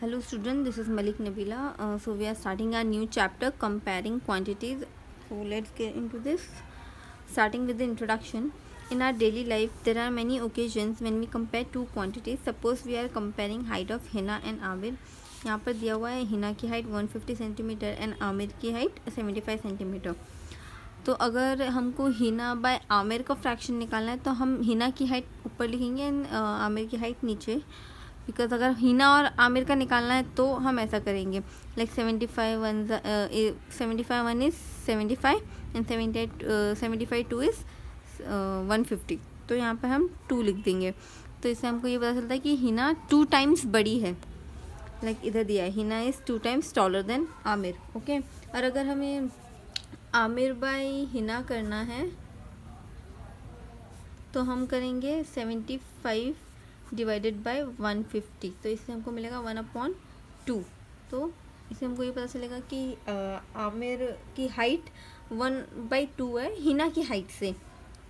Hello student, this is Malik Nabila. So we are starting our new chapter, comparing quantities. So let's get into this. Starting with the introduction. In our daily life, there are many occasions when we compare two quantities. Suppose we are comparing height of Hina and Amir. यहाँ पर दिया हुआ है हिना की height 150 centimetre and Aamir की height 75 centimetre. तो अगर हमको हिना बाय आमिर का फ्रैक्शन निकालना है तो हम हिना की हाइट ऊपर लिखेंगे एंड आमिर की हाइट नीचे. बिकॉज अगर हिना और आमिर का निकालना है तो हम ऐसा करेंगे like 75 one is 75 and 75 two is 150. तो यहाँ पे हम 2 लिख देंगे. तो इससे हमको ये पता चलता है कि हिना 2 टाइम्स बड़ी है. लाइक इधर दिया है Hina is 2 times taller than Aamir. Okay. और अगर हमें आमिर बाय हिना करना है तो हम करेंगे 75 डिवाइडेड बाय 150. तो इससे हमको मिलेगा 1/2. तो इससे हमको ये पता चलेगा कि आमिर की हाइट 1/2 है हिना की हाइट से.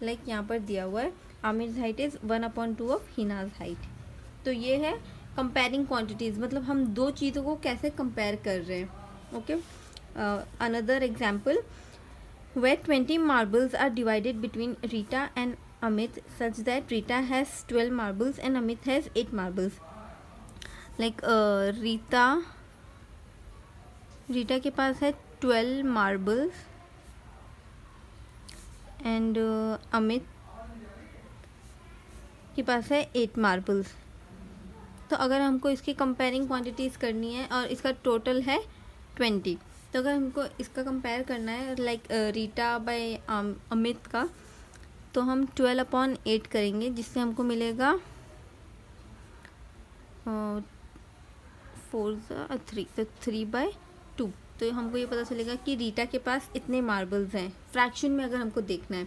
लाइक यहाँ पर दिया हुआ है Aamir height is 1/2 of Hina's height. तो ये है कंपेयरिंग क्वांटिटीज़, मतलब हम दो चीज़ों को कैसे कंपेयर कर रहे हैं. Okay. Another example, where 20 marbles are divided between Rita and Amit such that Rita has 12 marbles and Amit has 8 marbles. Like Rita के पास है 12 marbles and Amit के पास है 8 marbles. तो अगर हमको इसकी कंपेयरिंग क्वांटिटीज़ करनी है और इसका टोटल है 20, तो अगर हमको इसका कंपेयर करना है लाइक रीटा बाय अमित का, तो हम 12/8 करेंगे जिससे हमको मिलेगा 4 तो 3/2. तो हमको ये पता चलेगा कि रीटा के पास इतने मार्बल्स हैं फ्रैक्शन में अगर हमको देखना है,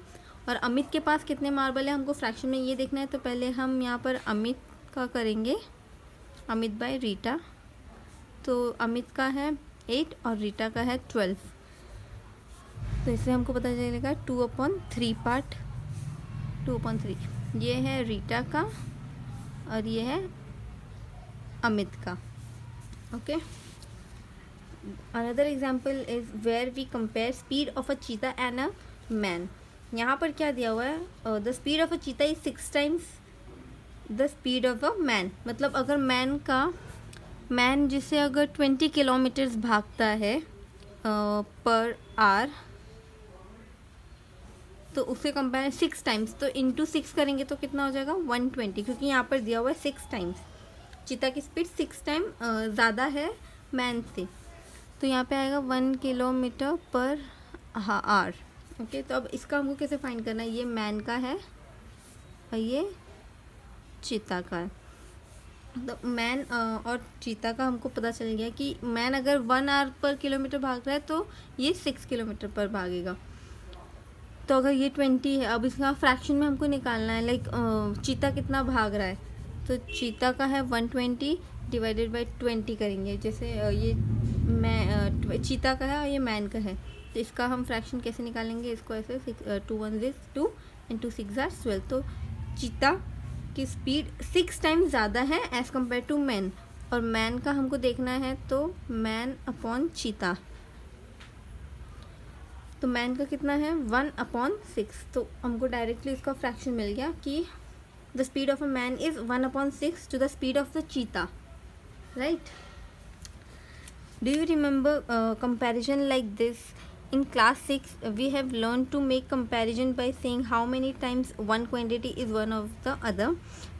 और अमित के पास कितने मार्बल है हमको फ्रैक्शन में ये देखना है. तो पहले हम यहाँ पर अमित का करेंगे, अमित बाय रीटा. तो अमित का है 8 और रीटा का है 12. तो इससे हमको पता चलेगा 2/3 पार्ट 2/3. ये है रीटा का और ये है अमित का. Okay. Another example is where we compare speed of a cheetah and a man. यहाँ पर क्या दिया हुआ है, द स्पीड ऑफ अ चीता is 6 times the speed of a man. मतलब अगर मैन जिससे अगर 20 किलोमीटर्स भागता है पर आवर, तो उससे कंपेयर 6 टाइम्स, तो इंटू 6 करेंगे तो कितना हो जाएगा 120. क्योंकि यहाँ पर दिया हुआ है 6 टाइम्स. चीता की स्पीड 6 टाइम ज़्यादा है मैन से. तो यहाँ पे आएगा 1 किलोमीटर पर आवर. ओके. तो अब इसका हमको कैसे फाइंड करना है, ये मैन का है और ये चीता का है. तो मैन और चीता का हमको पता चल गया कि मैन अगर 1 आवर पर किलोमीटर भाग रहा है तो ये 6 किलोमीटर पर भागेगा. तो अगर ये 20 है, अब इसका फ्रैक्शन में हमको निकालना है लाइक चीता कितना भाग रहा है. तो चीता का है 120 डिवाइडेड बाय 20 करेंगे. जैसे ये चीता का है और ये मैन का है, तो इसका हम फ्रैक्शन कैसे निकालेंगे, इसको ऐसे 2 1 is 2 and 2 6 are 12. तो चीता की स्पीड 6 टाइम्स ज़्यादा है एज़ कम्पेयर टू मैन, और मैन का हमको देखना है तो मैन अपॉन चीता. तो मैन का कितना है 1/6. तो हमको डायरेक्टली इसका फ्रैक्शन मिल गया कि the speed of a man is 1/6 to the speed of the cheetah. Right. Do you remember comparison like this? In class 6, we have learned to make comparison by saying how many times one quantity is one of the other.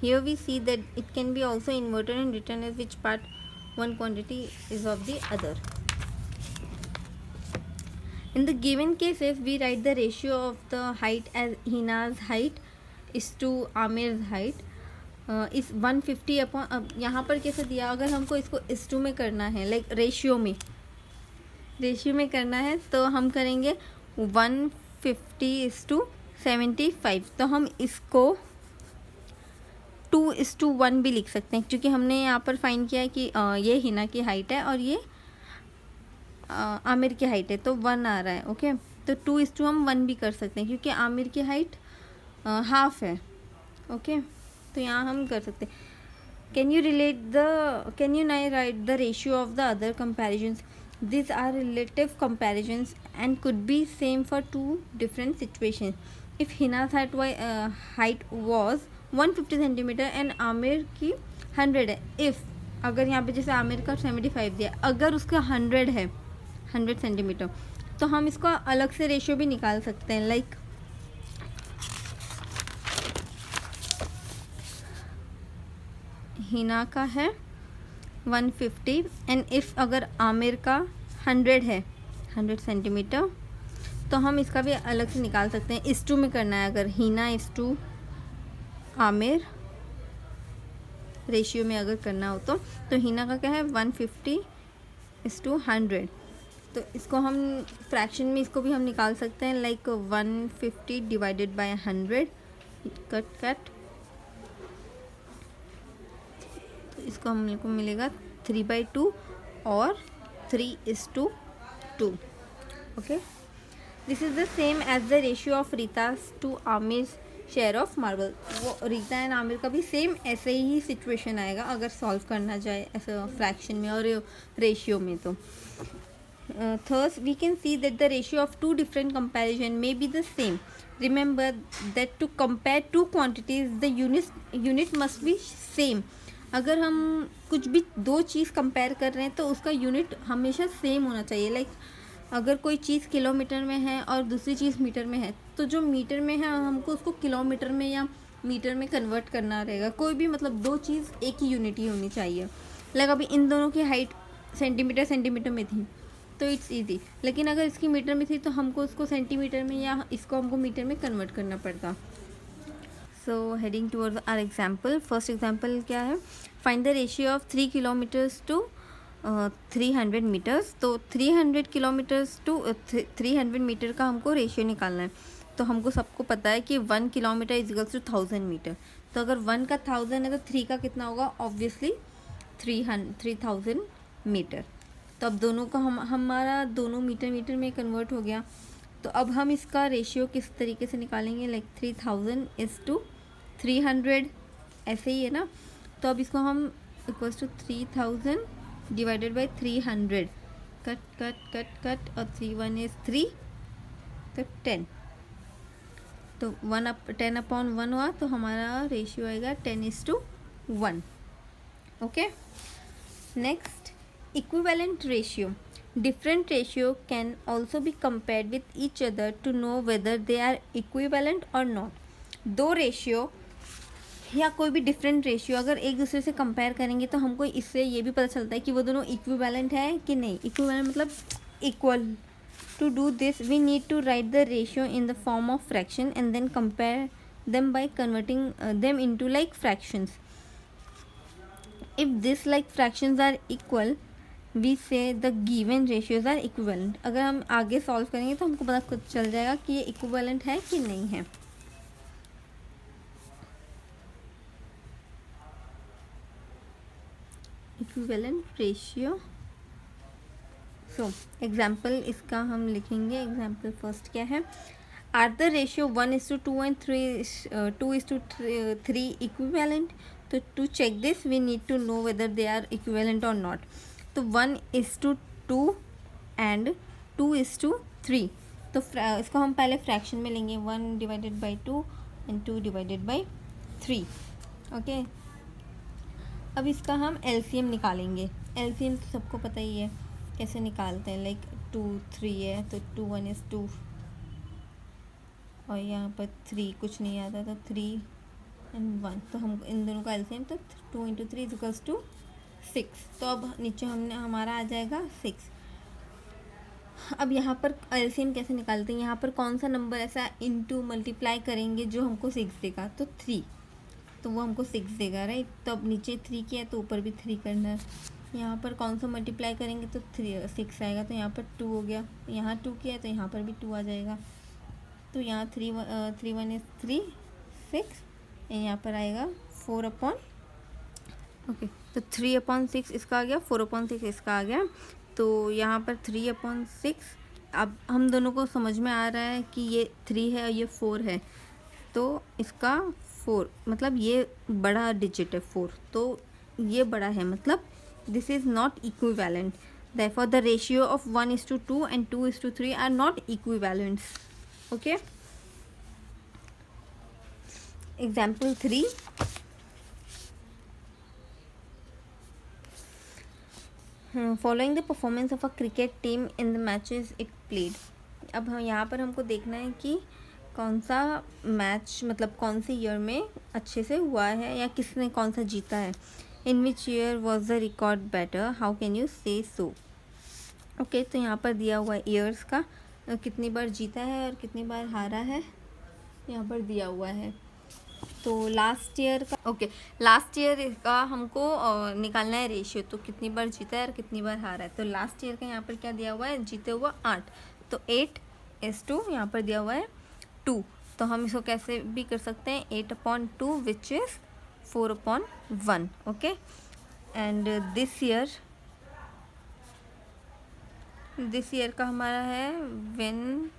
Here we see that it can be also inverted and written as which part one quantity is of the other. In the given cases, we write the ratio of the height as Hina's height is to Amir's height is 150 upon. अब यहाँ पर कैसे दिया, अगर हमको इसको is to में करना है लाइक रेशियो में करना है तो हम करेंगे 150:75. तो हम इसको 2:1 भी लिख सकते हैं, क्योंकि हमने यहाँ पर फाइंड किया है कि ये हिना की हाइट है और ये आमिर की हाइट है, तो 1 आ रहा है. ओके. तो 2:1 हम 1 भी कर सकते हैं क्योंकि आमिर की हाइट हाफ है. ओके. तो यहाँ हम कर सकते हैं. Can you now write the ratio of the other comparisons? These are relative comparisons and could be same for two different situations. If Hina's height was 150 centimetre and Aamir की 100 है. If अगर यहाँ पे जैसे आमिर का 75 दिया, अगर उसका 100 है 100 सेंटीमीटर, तो हम इसका अलग से रेशियो भी निकाल सकते हैं. लाइक हिना का है 150 एंड इफ़ अगर आमिर का 100 है 100 सेंटीमीटर, तो हम इसका भी अलग से निकाल सकते हैं. इस टू में करना है. अगर हिना इस टू आमिर रेशियो में अगर करना हो तो हिना का क्या है 150 इस टू 100. तो इसको हम फ्रैक्शन में इसको भी हम निकाल सकते हैं. Like 150 divided by 100 cut. तो इसको हम लोग को मिलेगा 3/2 और 3:2. Okay, this is the same as the ratio of Rita's to Aamir share of marble. वो रीता एंड आमिर का भी सेम ऐसे ही सिचुएशन आएगा अगर सॉल्व करना जाए ऐसे फ्रैक्शन में और रेशियो में. तो thus we can see that the ratio of two different comparison may be the same. Remember that to compare two quantities the unit must be same. अगर हम कुछ भी दो चीज़ कंपेयर कर रहे हैं तो उसका यूनिट हमेशा सेम होना चाहिए. लाइक अगर कोई चीज़ किलोमीटर में है और दूसरी चीज़ मीटर में है, तो जो मीटर में है हमको उसको किलोमीटर में या मीटर में कन्वर्ट करना रहेगा. कोई भी मतलब दो चीज़ एक ही यूनिट ही होनी चाहिए. लाइक अभी इन दोनों की हाइट सेंटीमीटर में थी तो इट्स ईजी, लेकिन अगर इसकी मीटर में थी तो हमको उसको सेंटीमीटर में या इसको हमको मीटर में कन्वर्ट करना पड़ता. So heading towards our example. First example क्या है? Find the ratio of 3 kilometres to 300 metres. तो 300 किलोमीटर्स टू 300 मीटर का हमको रेशियो निकालना है. तो हमको सबको पता है कि 1 kilometre is equals to 1000 metre. तो अगर 1 का 1000 है तो 3 का कितना होगा? Obviously 3000 metre. तो अब दोनों का हमारा दोनों मीटर में कन्वर्ट हो गया. तो अब हम इसका रेशियो किस तरीके से निकालेंगे? लाइक 3000 इज़ टू 300 ऐसे ही है ना. तो अब इसको हम equals to 3000 divided by 300 cut और 3 1 इज़ 3 तो 10. तो 10/1 हुआ तो हमारा रेशियो आएगा 10:1. Okay, next equivalent ratio. Different ratio can also be compared with each other to know whether they are equivalent or not. दो रेशियो या कोई भी डिफरेंट रेशियो अगर एक दूसरे से कंपेयर करेंगे तो हमको इससे ये भी पता चलता है कि वो दोनों इक्विवेलेंट है कि नहीं. इक्विवेलेंट मतलब equal. To do this we need to write the ratio in the form of fraction and then compare them by converting them into like fractions. If this like fractions are equal we say the given ratios are equivalent. अगर हम आगे solve करेंगे तो हमको पता चल जाएगा कि ये इक्विवेलेंट है कि नहीं है. Equivalent ratio. सो एग्जाम्पल इसका हम लिखेंगे. एग्जाम्पल फर्स्ट क्या है? Are the ratio 1:2 and 2:3 equivalent. तो to check this we need to know whether they are equivalent और नॉट. तो 1:2 एंड 2:3. तो इसको हम पहले फ्रैक्शन में लेंगे. 1 divided by 2 and 2 divided by 3. Okay, अब इसका हम एलसीएम निकालेंगे. एलसीएम तो सबको पता ही है कैसे निकालते हैं. लाइक 2 3 है तो 2 1 इज़ 2 और यहाँ पर 3 कुछ नहीं आता तो 3 एंड 1. तो हम इन दोनों का एलसीएम तो 2 × 3 इक्वल्स टू 6. तो अब नीचे हमारा आ जाएगा 6. अब यहाँ पर एलसीएम कैसे निकालते हैं? यहाँ पर कौन सा नंबर ऐसा इनटू मल्टीप्लाई करेंगे जो हमको 6 देगा? तो 3. तो वो हमको 6 देगा, राइट. तो अब नीचे 3 किया है तो ऊपर भी 3 करना है. यहाँ पर कौन सा मल्टीप्लाई करेंगे तो 6 आएगा. तो यहाँ पर 2 हो गया. यहाँ 2 किया है तो यहाँ पर भी 2 आ जाएगा. तो यहाँ 3 1 इज़ 3 6 यहाँ पर आएगा 4/. ओके, तो 3/6 इसका आ गया, 4/6 इसका आ गया. तो यहाँ पर 3/6. अब हम दोनों को समझ में आ रहा है कि ये 3 है और ये 4 है. तो इसका 4 मतलब ये बड़ा डिजिट है 4. तो ये बड़ा है, मतलब this is not equivalent. Therefore the ratio of 1:2 and 2:3 are not equivalents. Okay. Example 3. Following the performance of a cricket team in the matches it played. अब हम यहाँ पर हमको देखना है कि कौन सा मैच, मतलब कौन से ईयर में अच्छे से हुआ है या किसने कौन सा जीता है. In which year was the record better, how can you say so. Okay, तो यहाँ पर दिया हुआ है ईयर्स का, कितनी बार जीता है और कितनी बार हारा है यहाँ पर दिया हुआ है. तो लास्ट ईयर का, ओके, लास्ट ईयर का हमको निकालना है रेशियो, तो कितनी बार जीता है और कितनी बार हारा है. तो लास्ट ईयर का यहाँ पर क्या दिया हुआ है, जीते हुआ 8, तो 8:2 यहाँ पर दिया हुआ है 2. तो हम इसको कैसे भी कर सकते हैं, 8/2 which is 4/1. Okay. And this year का हमारा है विन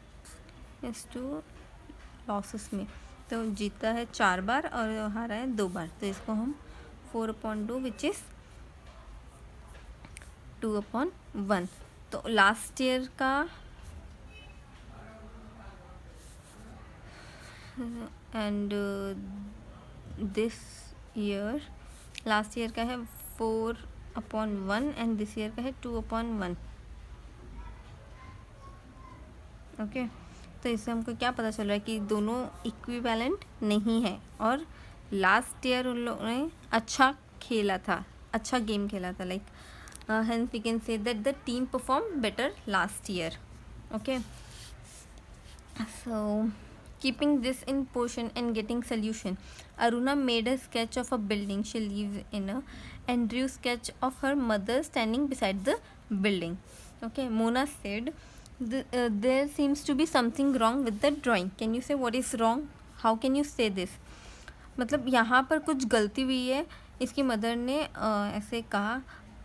इज टू लॉसेस में, तो जीता है 4 बार और हारा है 2 बार. तो इसको हम 4/2 विच इज़ 2/1. तो लास्ट ईयर का and this year, last year का है 4/1 एंड दिस ईयर का है 2/1. ओके. तो इससे हमको क्या पता चल रहा है कि दोनों इक्विवेलेंट नहीं है और लास्ट ईयर उन लोगों ने अच्छा खेला था, अच्छा गेम खेला था. Like hence we can say that the team performed better last year. Okay. So keeping this in portion and getting solution, Aruna made a sketch of a building she lives in and drew sketch of her mother standing beside the building. Okay. Mona said there seems to be something wrong with the drawing. Can you say what is wrong? How can you say this? मतलब यहाँ पर कुछ गलती हुई है, इसकी mother ने ऐसे कहा,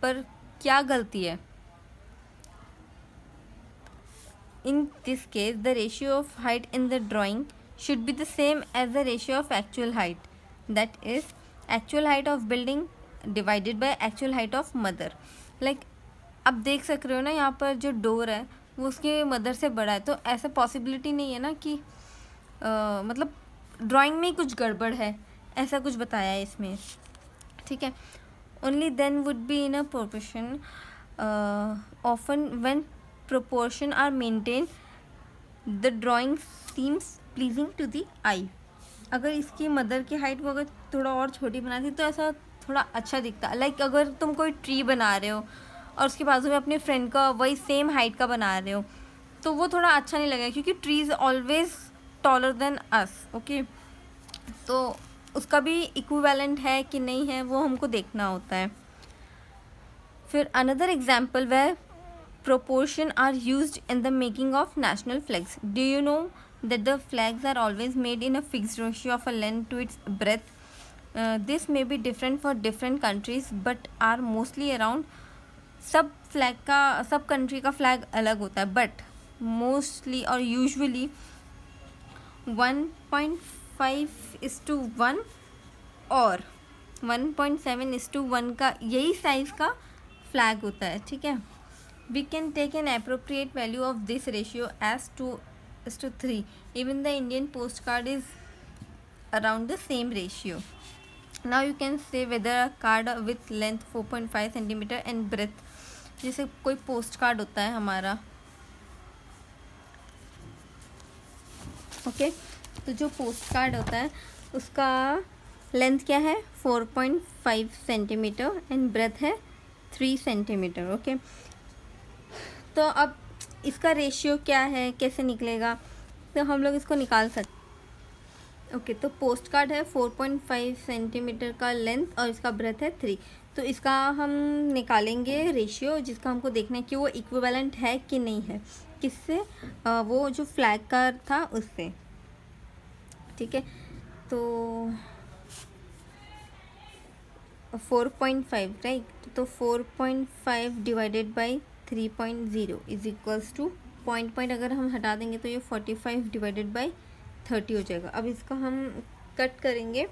पर क्या गलती है. In this case, the ratio of height in the drawing should be the same as the ratio of actual height. That is, actual height of building divided by actual height of mother. Like, अब देख सक रहे हो ना, यहाँ पर जो door है वो उसके मदर से बड़ा है, तो ऐसा पॉसिबिलिटी नहीं है ना कि मतलब ड्राइंग में कुछ गड़बड़ है, ऐसा कुछ बताया है इसमें. ठीक है. Only then would be in a proportion. Often when proportion are maintained, the drawing seems pleasing to the eye. अगर इसकी मदर की हाइट को अगर थोड़ा और छोटी बनाती तो ऐसा थोड़ा अच्छा दिखता. लाइक अगर तुम कोई ट्री बना रहे हो और उसके बाजू में अपने फ्रेंड का वही सेम हाइट का बना रहे हो, तो वो थोड़ा अच्छा नहीं लगेगा, क्योंकि tree is always taller than us. Okay. तो उसका भी इक्विवेलेंट है कि नहीं है वो हमको देखना होता है. फिर another example where proportion are used in the making of national flags. Do you know that the flags are always made in a fixed ratio of a length to its breadth? This may be different for different countries but are mostly around. सब country का flag अलग होता है, but mostly और usually 1.5:1 और 1.7:1 का यही size का फ्लैग होता है. ठीक है. We can take an appropriate value of this ratio as 2:3. Even the Indian postcard is around the same ratio. Now you can say whether a card with length 4.5 centimeter and breadth, जैसे कोई post card होता है हमारा. Okay. तो जो post card होता है उसका लेंथ क्या है, 4.5 सेंटीमीटर एंड ब्रेथ है 3 सेंटीमीटर. ओके. तो अब इसका रेशियो क्या है, कैसे निकलेगा, तो हम लोग इसको निकाल सकते. ओके. तो पोस्ट कार्ड है 4.5 सेंटीमीटर का लेंथ और इसका ब्रेथ है 3. तो इसका हम निकालेंगे रेशियो, जिसका हमको देखना है कि वो इक्विवेलेंट है कि नहीं है. किससे, वो जो फ्लैग का था उससे. ठीक है. तो 4.5 राइट. तो 4.5 divided by 3.0 is equals two point अगर हम हटा देंगे तो ये 45 डिवाइडेड बाई 30 हो जाएगा. अब इसका हम कट करेंगे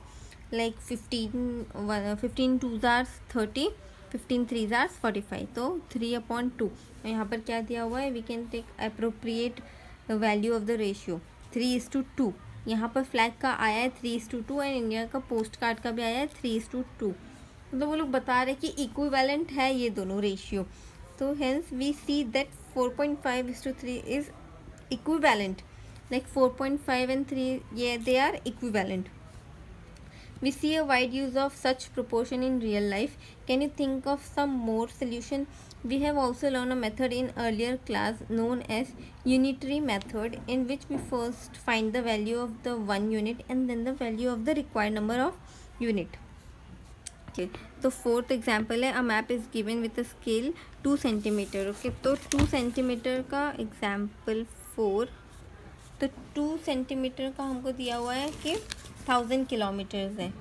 like 15 2s are 30, 15 3s are 45, तो 3/2। यहाँ पर क्या दिया हुआ है, we can take appropriate value of the ratio 3:2। यहाँ पर फ्लैग का आया है 3:2 एंड इंडिया का पोस्ट कार्ड का भी आया है 3:2। मतलब वो लोग बता रहे कि इक्विवेलेंट है ये दोनों रेशियो। तो hence we see that 4.5:3 is equivalent, like 4.5 and 3 they are equivalent. We see a wide use of such proportion in real life. Can you think of some more solution? We have also learned a method in earlier class known as unitary method, in which we first find the value of the one unit and then the value of the required number of unit. Okay, तो fourth example है, a map is given with a scale 2 centimetre. Okay, तो 2 centimetre का example 4, तो 2 centimetre का हमको दिया हुआ है कि 1000 किलोमीटर्स है।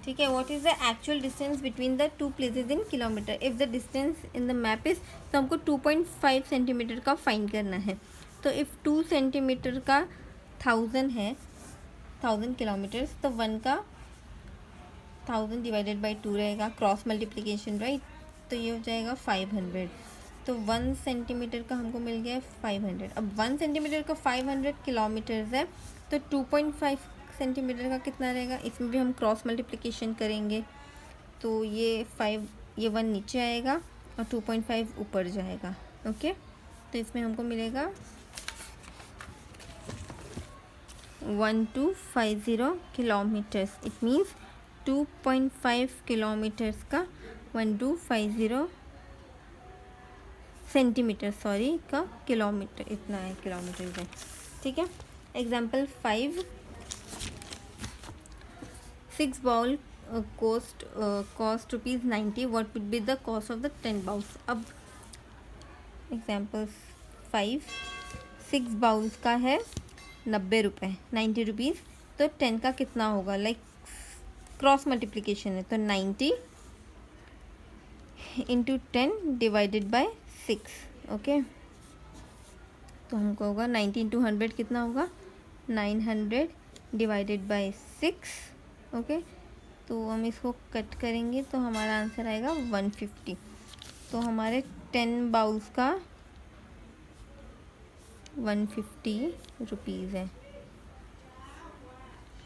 ठीक है, what is the actual distance between the two places in kilometre? If the distance in the map is, तो हमको 2.5 सेंटीमीटर का फाइंड करना है। तो इफ़ 2 सेंटीमीटर का 1000 है, 1000 किलोमीटर्स, तो 1 का 1000 डिवाइडेड बाई 2 रहेगा, क्रॉस मल्टीप्लिकेशन, राइट। तो ये हो जाएगा 500। तो 1 सेंटीमीटर का हमको मिल गया 500। अब 1 सेंटीमीटर का 500 किलोमीटर्स है, तो 2.5 सेंटीमीटर का कितना रहेगा? इसमें भी हम क्रॉस मल्टीप्लिकेशन करेंगे, तो ये 1 नीचे आएगा और 2.5 ऊपर जाएगा। ओके, तो इसमें हमको मिलेगा 1250 किलोमीटर्स। इट मीन्स 2.5 किलोमीटर्स का 1250 सेंटीमीटर का किलोमीटर, इतना है किलोमीटर है। ठीक है, example 5, 6 bowl cost ₹90, what would be the cost of the 10 bowls? अब एग्जाम्पल 5, 6 बाउल्स का है 90 रुपये, 90 रुपीज़, तो 10 का कितना होगा? लाइक क्रॉस मल्टीप्लिकेशन है, तो 90 इंटू 10 डिवाइडेड बाय 6। ओके, तो हमको होगा 90 इंटू 100 कितना होगा? 900 डिवाइडेड बाय 6। ओके, तो हम इसको कट करेंगे तो हमारा आंसर आएगा 150। तो हमारे 10 बाउल्स का 150 रुपीज़ है।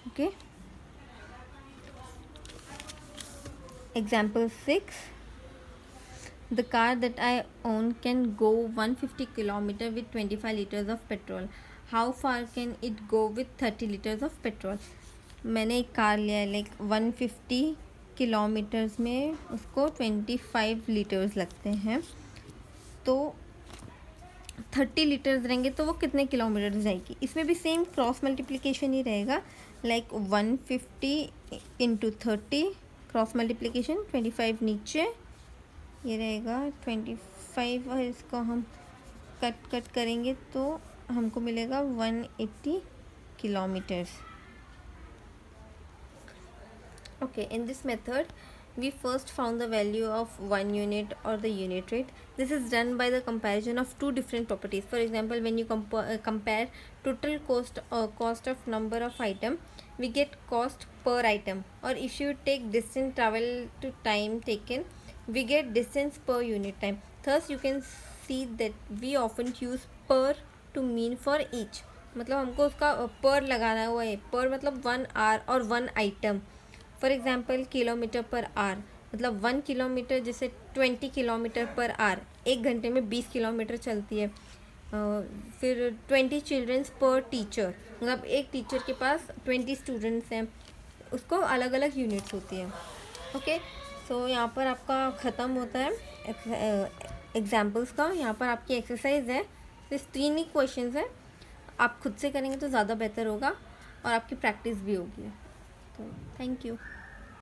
Okay, example 6, the car that I own can go 150 kilometer with 25 liters of petrol. How far can it go with 30 liters of petrol? मैंने एक कार लिया है, लाइक 150 किलोमीटर्स में उसको 25 लीटर्स लगते हैं, तो 30 लीटर्स रहेंगे तो वो कितने किलोमीटर जाएगी? इसमें भी सेम क्रॉस मल्टीप्लिकेशन ही रहेगा, लाइक 150 इंटू 30 क्रॉस मल्टीप्लिकेशन, 25 नीचे, ये रहेगा 25, और इसको हम कट करेंगे तो हमको मिलेगा 180 kilometres. Okay, in this method we first found the value of one unit or the unit rate. This is done by the comparison of two different properties. For example, when you compare total cost of number of item, we get cost per item, or if you take distance travel to time taken, we get distance per unit time. Thus you can see that we often use per to mean for each. मतलब हमको उसका per लगाना हुआ है, per मतलब 1 hour और 1 item. For example kilometre per hour, मतलब 1 kilometre जैसे 20 किलोमीटर पर आवर, 1 घंटे में 20 किलोमीटर चलती है। फिर 20 चिल्ड्रंस पर टीचर, मतलब एक टीचर के पास 20 स्टूडेंट्स हैं, उसको अलग अलग यूनिट्स होती हैं। ओके, सो यहाँ पर आपका ख़त्म होता है एग्जाम्पल्स का। यहाँ पर आपकी एक्सरसाइज है, सिर्फ 3 ही क्वेश्चंस हैं, आप खुद से करेंगे तो ज़्यादा बेहतर होगा और आपकी प्रैक्टिस भी होगी। तो थैंक यू।